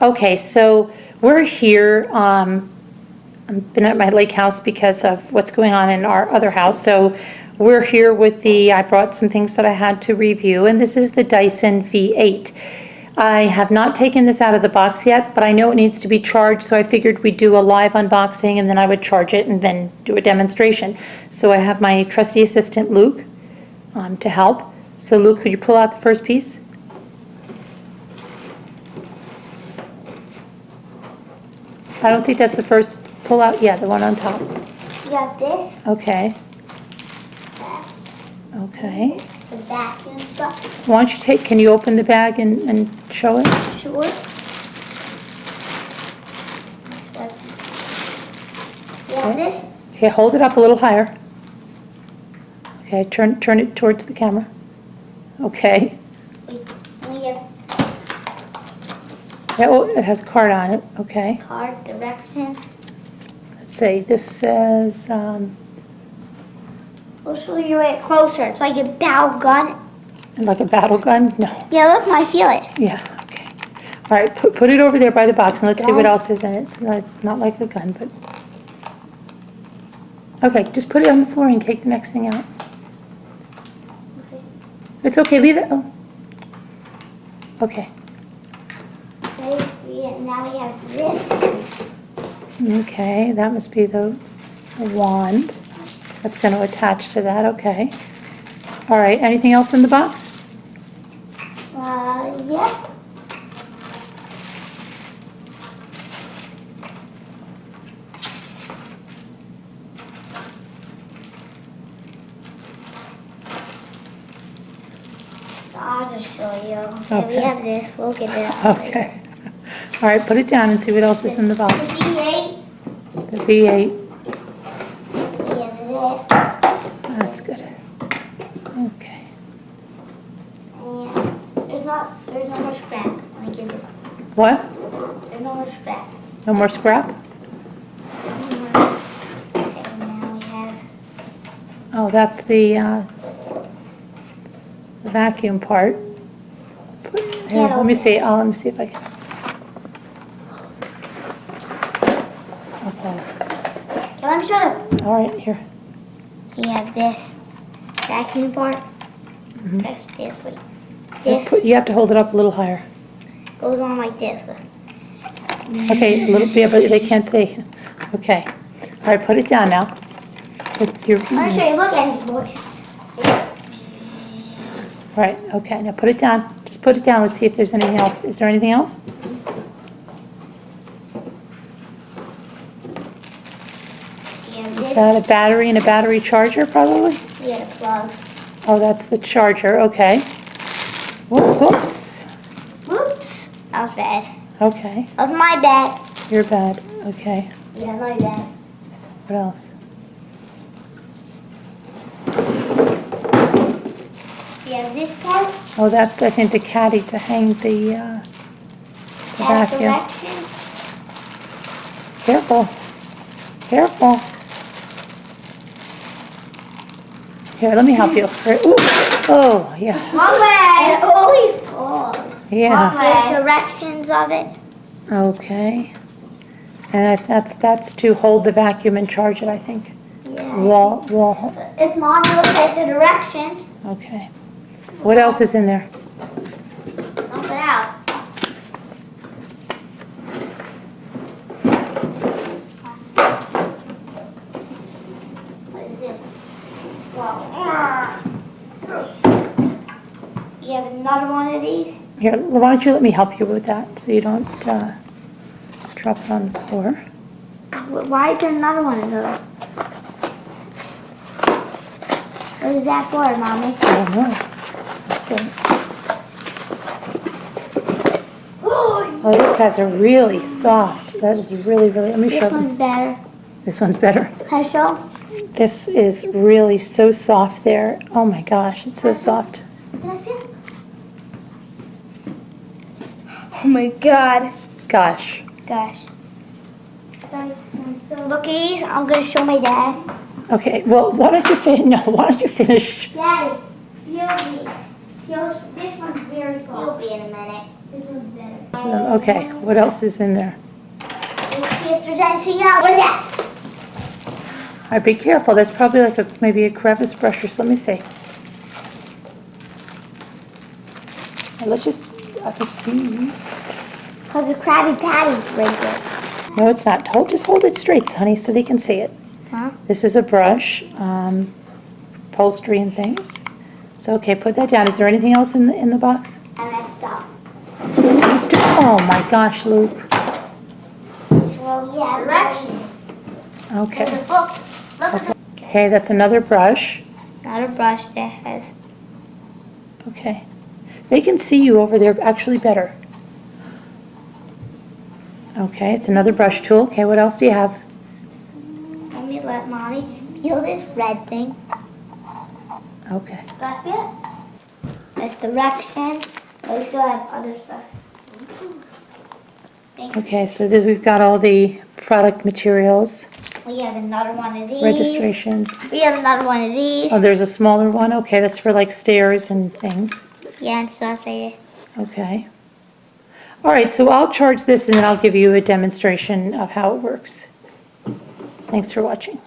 Okay, so we're here. I've been at my lake house because of what's going on in our other house. So we're here with I brought some things that I had to review, and this is the Dyson V8. I have not taken this out of the box yet, but I know it needs to be charged, so I figured we'd do a live unboxing and then I would charge it and then do a demonstration. So I have my trusty assistant, Luke, to help. So Luke, could you pull out the first piece? I don't think that's the first pull out. Yeah, the one on top. You got this. Okay. That. Okay. The vacuum stuff. Why don't you can you open the bag and show it? Sure. You have this. Okay, hold it up a little higher. Okay, turn it towards the camera. Okay. Wait, let me get Yeah, oh, it has a card on it. Okay. card directions. Let's see. This says, I'll show you it closer. It's like a battle gun. like a battle gun? No. Yeah, look, I feel it. Yeah, okay. All right, put it over there by the box and let's see what Gun. else is in it. So it's not like a gun, but... Okay, just put it on the floor and take the next thing out. It's okay, leave it. Oh. Okay. Okay, now we have this. Okay, that must be the wand. That's going to attach to that, okay. All right, anything else in the box? Yep. I'll just show you. Okay. We have this. We'll get it out. Okay. All right, put it down and see what else is in the box. The V8. The V8. We have this. That's good. Okay. And there's no more scrap. Let me give it. What? There's no more scrap. No more scrap? Okay, now we have. Oh, that's the vacuum part. Here, let me see. Oh, let me see if I can. Okay. Okay, let me show you. All right, here. We have this vacuum part. Mhm. Press this way. This You have to hold it up a little higher. goes on like this. Okay, a little bit, but they can't see. Okay. All right, put it down now. With your, I'm gonna show you. Look at me, boys. right, okay, now put it down. Just put it down. Let's see if there's anything else. Is there anything else? Is that a battery and a battery charger, probably? Yeah, the plugs. Oh, that's the charger, okay. Whoops. Whoops. That was bad. Okay, That was my bad. you're bad. Okay, Yeah, my bad. what else? We have this part. Oh, that's, I think, the caddy to hang the Has vacuum. directions. Careful. Careful. Here, let me help you. Ooh. Oh, yeah. Wrong way. It always falls. Yeah. There's directions of it. Okay. And that's to hold the vacuum and charge it, I think. Yeah. Wall. If Mom looks at the directions, Okay. What else is in there? dump it out. What is this? Wow. You have another one of these? Here, why don't you let me help you with that so you don't drop it on the floor. Why is there another one of those? What is that for, Mommy? I don't know. Let's see. Oh, this has a really soft, that is really, let me This show one's you. better. This one's better. Can I show? This is really so soft there. Oh my gosh, it's so soft. Can I feel? Oh my God. Gosh. Gosh. So look at these. I'm gonna show my dad. Okay, well, why don't you finish? Daddy, feel these. Feel this one's very soft. You'll be in a minute. This one's better. Okay, what else is in there? Let's see if there's anything else. What is that? All right, be careful. That's probably like maybe a crevice brush or so. Let me see. And let's just, Because the Krabby Patty's right there. no, it's not. Just hold it straight, honey, so they can see it. Huh? This is a brush, upholstery and things. So, okay, put that down. Is there anything else in the box? I messed up. Oh my gosh, Luke. Well, yeah, directions. Okay. There's a book. Look at the Okay, that's another brush. Not a brush that has. Okay. They can see you over there actually better. Okay, it's another brush tool. Okay, what else do you have? Let me let Mommy peel this red thing. Okay. That's it. That's directions. We still have other stuff. Thank you. Okay, so we've got all the product materials, We have another one of these. registration. We have another one of these. Oh, there's a smaller one. Okay, that's for like stairs and things. Yeah, and stuff like that. Okay. All right, so I'll charge this and then I'll give you a demonstration of how it works. Thanks for watching.